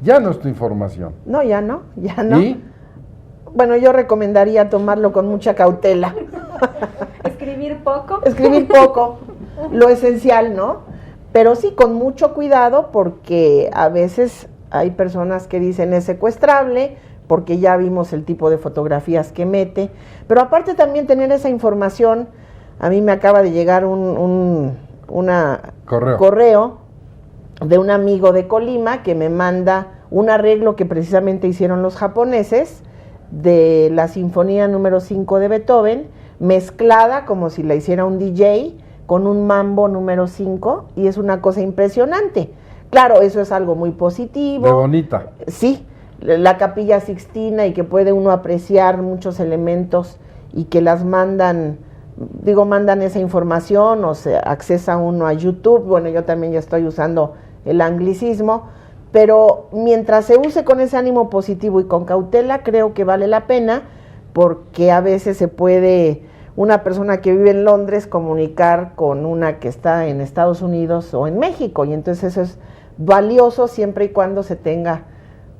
Ya no es tu información. No, ya no. ¿Y? Bueno, yo recomendaría tomarlo con mucha cautela. Escribir poco, lo esencial, ¿no? pero sí con mucho cuidado, porque a veces hay personas que dicen es secuestrable, porque ya vimos el tipo de fotografías que mete, pero aparte también tener esa información. A mí me acaba de llegar un correo de un amigo de Colima que me manda un arreglo que precisamente hicieron los japoneses de la Sinfonía número 5 de Beethoven, mezclada como si la hiciera un DJ con un mambo número 5, y es una cosa impresionante. Claro, eso es algo muy positivo. De bonita. Sí, la Capilla Sixtina, y que puede uno apreciar muchos elementos y que las mandan esa información, o se accesa uno a YouTube. Bueno, yo también ya estoy usando el anglicismo, pero mientras se use con ese ánimo positivo y con cautela, creo que vale la pena, porque a veces se puede una persona que vive en Londres comunicar con una que está en Estados Unidos o en México, y entonces eso es valioso siempre y cuando se tenga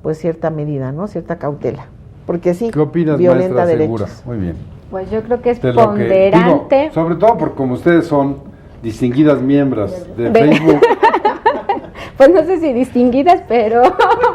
pues cierta medida, ¿no? Cierta cautela, porque sí, ¿qué opinas, violenta maestra derechos. Segura? Muy bien. Pues yo creo que es De ponderante. Digo, sobre todo porque como ustedes son distinguidas miembros de Facebook. Pues no sé si distinguidas, pero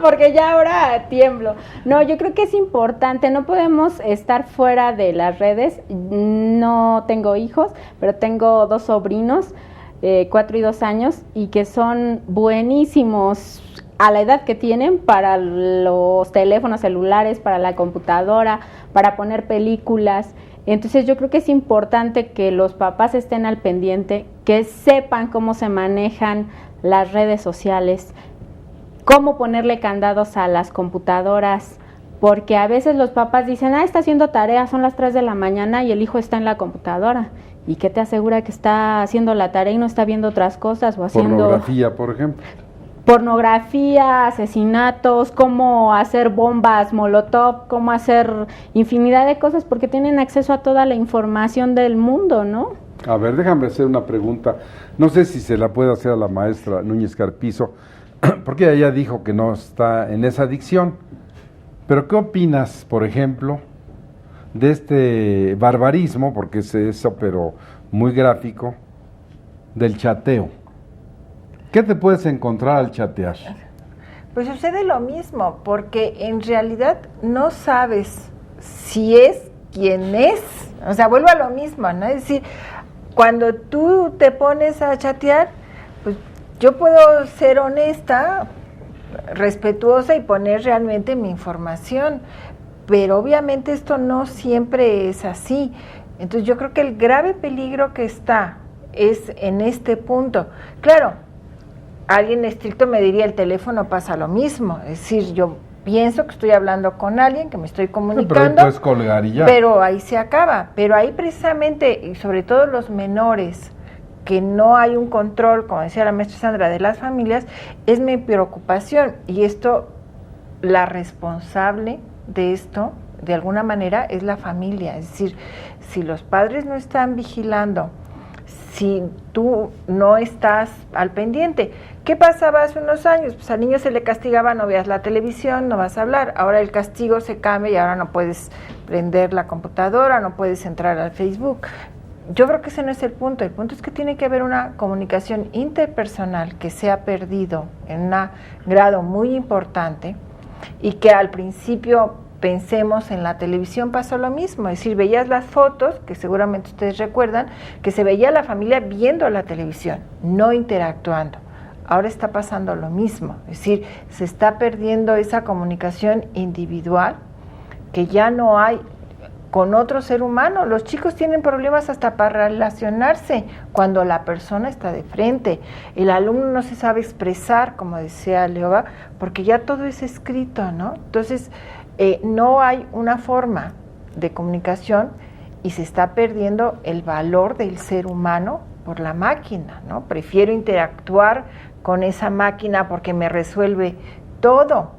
porque ya ahora tiemblo. No, yo creo que es importante, no podemos estar fuera de las redes. No tengo hijos, pero tengo 2 sobrinos, 4 y 2 años, y que son buenísimos a la edad que tienen para los teléfonos celulares, para la computadora, para poner películas. Entonces yo creo que es importante que los papás estén al pendiente, que sepan cómo se manejan las redes sociales, cómo ponerle candados a las computadoras, porque a veces los papás dicen, está haciendo tarea, son las 3 de la mañana y el hijo está en la computadora. ¿Y qué te asegura que está haciendo la tarea y no está viendo otras cosas o haciendo pornografía, por ejemplo? Pornografía, asesinatos, cómo hacer bombas molotov, cómo hacer infinidad de cosas, porque tienen acceso a toda la información del mundo, ¿no? A ver, déjame hacer una pregunta. No sé si se la puede hacer a la maestra Núñez Carpizo, porque ella dijo que no está en esa adicción. Pero ¿qué opinas, por ejemplo, de este barbarismo, porque es eso, pero muy gráfico, del chateo? ¿Qué te puedes encontrar al chatear? Pues sucede lo mismo, porque en realidad no sabes si es quien es. O sea, vuelvo a lo mismo, ¿no? Es decir, cuando tú te pones a chatear, pues yo puedo ser honesta, respetuosa y poner realmente mi información, pero obviamente esto no siempre es así. Entonces yo creo que el grave peligro que está es en este punto. Claro, alguien estricto me diría, el teléfono pasa lo mismo, es decir, yo pienso que estoy hablando con alguien, que me estoy comunicando, pero ahí puedes colgar y ya. Pero ahí se acaba. Pero ahí precisamente, y sobre todo los menores, que no hay un control, como decía la maestra Sandra, de las familias, es mi preocupación. Y esto, la responsable de esto, de alguna manera, es la familia. Es decir, si los padres no están vigilando, si tú no estás al pendiente. ¿Qué pasaba hace unos años? Pues al niño se le castigaba, no veas la televisión, no vas a hablar. Ahora el castigo se cambia y ahora no puedes prender la computadora, no puedes entrar al Facebook. Yo creo que ese no es el punto es que tiene que haber una comunicación interpersonal que se ha perdido en un grado muy importante, y que al principio pensemos en la televisión pasó lo mismo, es decir, veías las fotos, que seguramente ustedes recuerdan, que se veía la familia viendo la televisión, no interactuando. Ahora está pasando lo mismo, es decir, se está perdiendo esa comunicación individual que ya no hay con otro ser humano. Los chicos tienen problemas hasta para relacionarse cuando la persona está de frente. El alumno no se sabe expresar, como decía Leoba, porque ya todo es escrito, ¿no? Entonces, no hay una forma de comunicación y se está perdiendo el valor del ser humano por la máquina, ¿no? Prefiero interactuar con esa máquina porque me resuelve todo,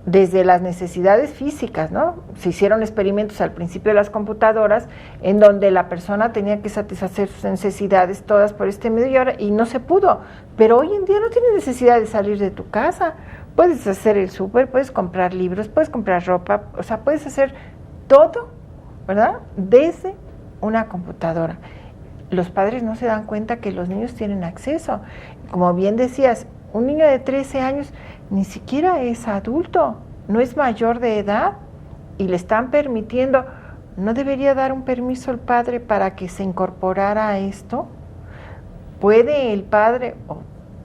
desde las necesidades físicas, ¿no? Se hicieron experimentos al principio de las computadoras en donde la persona tenía que satisfacer sus necesidades todas por este medio y no se pudo, pero hoy en día no tienes necesidad de salir de tu casa, puedes hacer el súper, puedes comprar libros, puedes comprar ropa, o sea, puedes hacer todo, ¿verdad? Desde una computadora. Los padres no se dan cuenta que los niños tienen acceso. como bien decías, un niño de 13 años ni siquiera es adulto, no es mayor de edad y le están permitiendo. ¿No debería dar un permiso el padre para que se incorporara a esto? ¿Puede el padre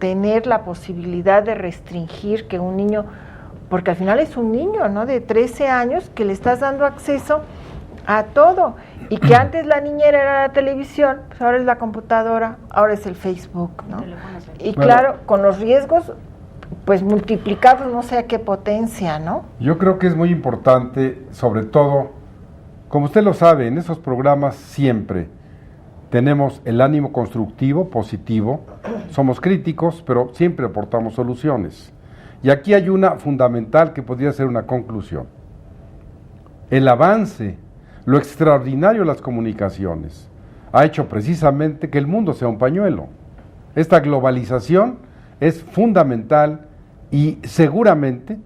tener la posibilidad de restringir que un niño, porque al final es un niño, ¿no?, de 13 años, que le estás dando acceso a todo, y que antes la niñera era la televisión, pues ahora es la computadora, ahora es el Facebook, ¿no? Y claro, con los riesgos pues multiplicados, no sé a qué potencia, ¿no? Yo creo que es muy importante, sobre todo, como usted lo sabe, en esos programas siempre tenemos el ánimo constructivo, positivo, somos críticos, pero siempre aportamos soluciones. Y aquí hay una fundamental que podría ser una conclusión. El avance, lo extraordinario de las comunicaciones, ha hecho precisamente que el mundo sea un pañuelo. Esta globalización es fundamental y seguramente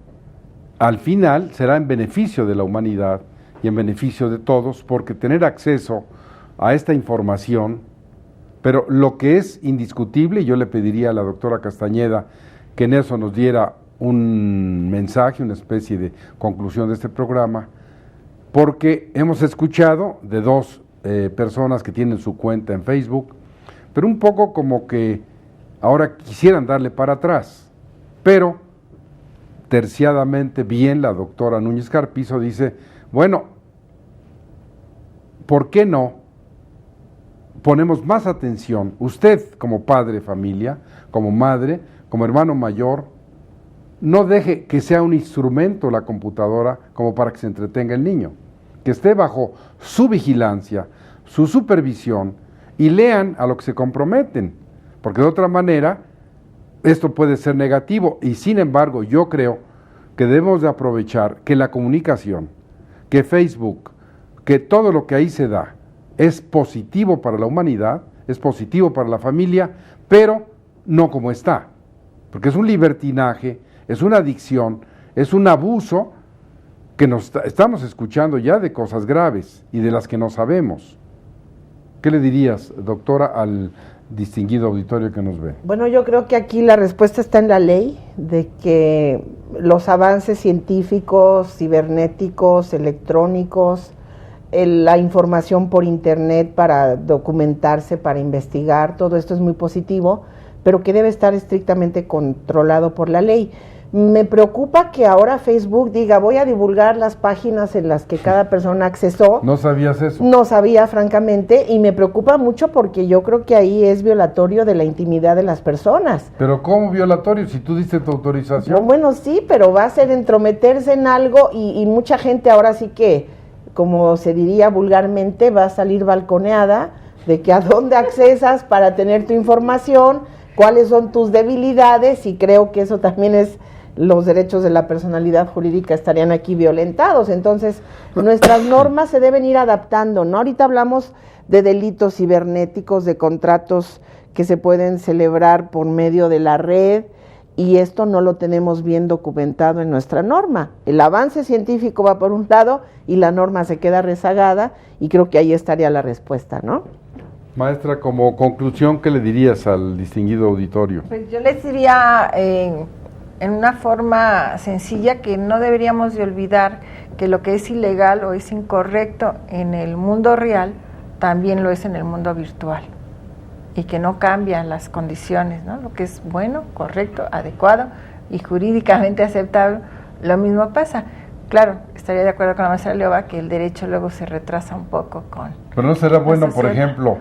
al final será en beneficio de la humanidad y en beneficio de todos, porque tener acceso a esta información, pero lo que es indiscutible, yo le pediría a la doctora Castañeda que en eso nos diera un mensaje, una especie de conclusión de este programa, porque hemos escuchado de dos personas que tienen su cuenta en Facebook, pero un poco como que ahora quisieran darle para atrás, pero terciadamente bien la doctora Núñez Carpizo dice, bueno, ¿por qué no ponemos más atención? Usted como padre de familia, como madre, como hermano mayor, no deje que sea un instrumento la computadora como para que se entretenga el niño, que esté bajo su vigilancia, su supervisión, y lean a lo que se comprometen, porque de otra manera esto puede ser negativo, y sin embargo yo creo que debemos de aprovechar que la comunicación, que Facebook, que todo lo que ahí se da es positivo para la humanidad, es positivo para la familia, pero no como está, porque es un libertinaje, es una adicción, es un abuso que nos estamos escuchando ya de cosas graves y de las que no sabemos. ¿Qué le dirías, doctora, al distinguido auditorio que nos ve? Bueno, yo creo que aquí la respuesta está en la ley, de que los avances científicos, cibernéticos, electrónicos, la información por internet para documentarse, para investigar, todo esto es muy positivo, pero que debe estar estrictamente controlado por la ley. Me preocupa que ahora Facebook diga, voy a divulgar las páginas en las que cada persona accesó. ¿No sabías eso? No sabía, francamente, y me preocupa mucho porque yo creo que ahí es violatorio de la intimidad de las personas. ¿Pero cómo violatorio si tú diste tu autorización? No, bueno, sí, pero va a ser entrometerse en algo y mucha gente ahora sí que, como se diría vulgarmente, va a salir balconeada de que a dónde accesas para tener tu información, cuáles son tus debilidades, y creo que eso también es, los derechos de la personalidad jurídica estarían aquí violentados. Entonces, nuestras normas se deben ir adaptando, ¿no? Ahorita hablamos de delitos cibernéticos, de contratos que se pueden celebrar por medio de la red, y esto no lo tenemos bien documentado en nuestra norma. El avance científico va por un lado y la norma se queda rezagada, y creo que ahí estaría la respuesta, ¿no? Maestra, como conclusión, ¿qué le dirías al distinguido auditorio? Pues yo les diría en una forma sencilla que no deberíamos de olvidar que lo que es ilegal o es incorrecto en el mundo real también lo es en el mundo virtual, y que no cambian las condiciones, ¿no? Lo que es bueno, correcto, adecuado y jurídicamente aceptable, lo mismo pasa. Claro, estaría de acuerdo con la maestra Leoba que el derecho luego se retrasa un poco con... Pero no será bueno, por ejemplo,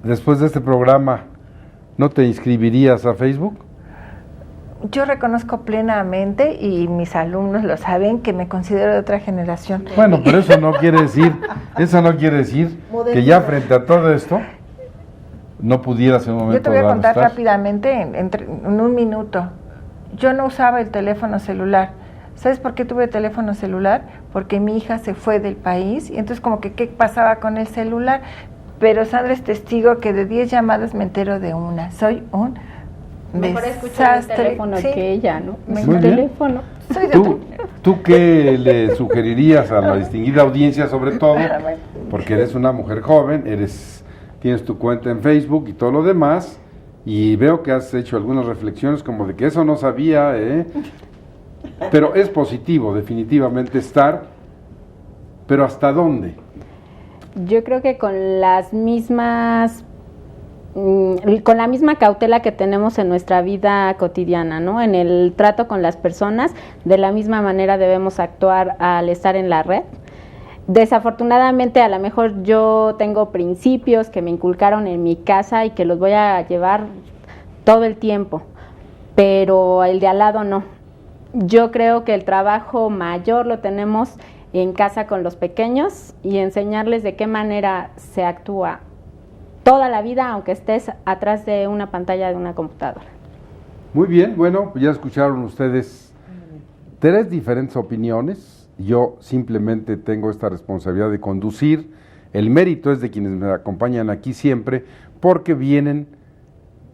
después de este programa, ¿no te inscribirías a Facebook? Yo reconozco plenamente, y mis alumnos lo saben, que me considero de otra generación. Bueno, pero eso no quiere decir que ya frente a todo esto no pudieras en un momento. Yo te voy a contar estar rápidamente, en un minuto. Yo no usaba el teléfono celular. ¿Sabes por qué tuve teléfono celular? Porque mi hija se fue del país, y entonces como que qué pasaba con el celular. Pero Sandra es testigo que de 10 llamadas me entero de una. Soy un mejor escuchar el teléfono que ella, ¿no? Muy teléfono. ¿Tú qué le sugerirías a la distinguida audiencia, sobre todo, porque eres una mujer joven, tienes tu cuenta en Facebook y todo lo demás, Y veo que has hecho algunas reflexiones como de que eso no sabía, pero es positivo definitivamente estar, pero ¿hasta dónde? Yo creo que con la misma cautela que tenemos en nuestra vida cotidiana, ¿no? En el trato con las personas, de la misma manera debemos actuar al estar en la red. Desafortunadamente, a lo mejor yo tengo principios que me inculcaron en mi casa y que los voy a llevar todo el tiempo, pero el de al lado no. Yo creo que el trabajo mayor lo tenemos en casa con los pequeños y enseñarles de qué manera se actúa toda la vida, aunque estés atrás de una pantalla de una computadora. Muy bien, bueno, ya escucharon ustedes 3 diferentes opiniones. Yo simplemente tengo esta responsabilidad de conducir. El mérito es de quienes me acompañan aquí siempre, porque vienen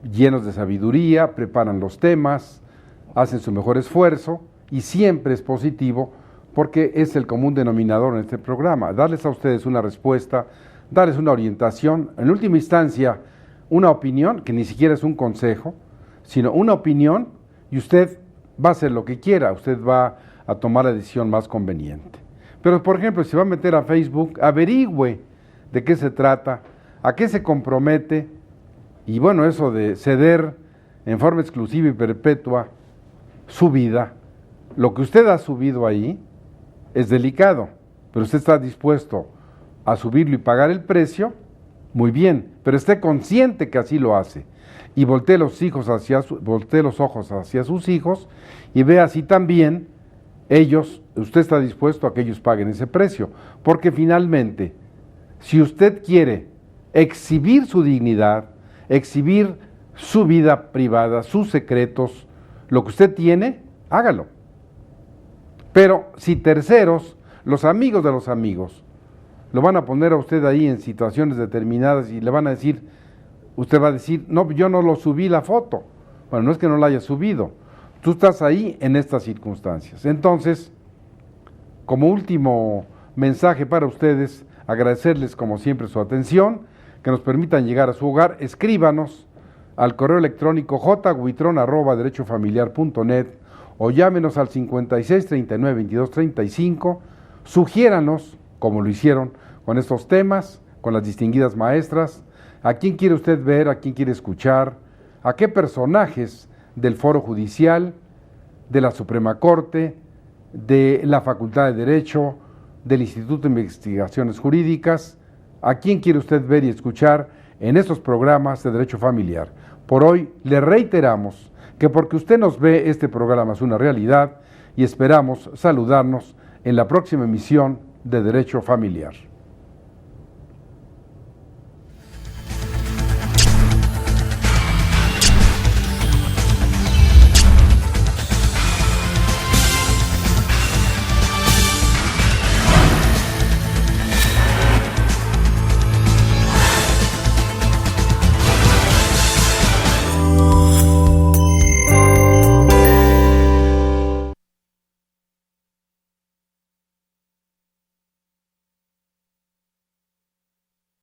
llenos de sabiduría, preparan los temas, hacen su mejor esfuerzo y siempre es positivo, porque es el común denominador en este programa, darles a ustedes una respuesta, darles una orientación, en última instancia una opinión, que ni siquiera es un consejo, sino una opinión, y usted va a hacer lo que quiera, usted va a tomar la decisión más conveniente. Pero, por ejemplo, si va a meter a Facebook, averigüe de qué se trata, a qué se compromete, y bueno, eso de ceder en forma exclusiva y perpetua su vida, lo que usted ha subido ahí es delicado, pero usted está dispuesto a subirlo y pagar el precio, muy bien, pero esté consciente que así lo hace, y voltee los ojos hacia sus hijos y vea si también usted está dispuesto a que ellos paguen ese precio, porque finalmente, si usted quiere exhibir su dignidad, exhibir su vida privada, sus secretos, lo que usted tiene, hágalo. Pero si terceros, los amigos de los amigos, lo van a poner a usted ahí en situaciones determinadas y le van a decir, usted va a decir, no, yo no lo subí la foto. Bueno, no es que no la haya subido, tú estás ahí en estas circunstancias. Entonces, como último mensaje para ustedes, agradecerles como siempre su atención, que nos permitan llegar a su hogar. Escríbanos al correo electrónico jhuitron@derechofamiliar.net o llámenos al 56 39 22 35, sugiéranos, como lo hicieron con estos temas, con las distinguidas maestras, a quién quiere usted ver, a quién quiere escuchar, a qué personajes del Foro Judicial, de la Suprema Corte, de la Facultad de Derecho, del Instituto de Investigaciones Jurídicas, a quién quiere usted ver y escuchar en estos programas de Derecho Familiar. Por hoy le reiteramos que porque usted nos ve, este programa es una realidad y esperamos saludarnos en la próxima emisión de Derecho Familiar.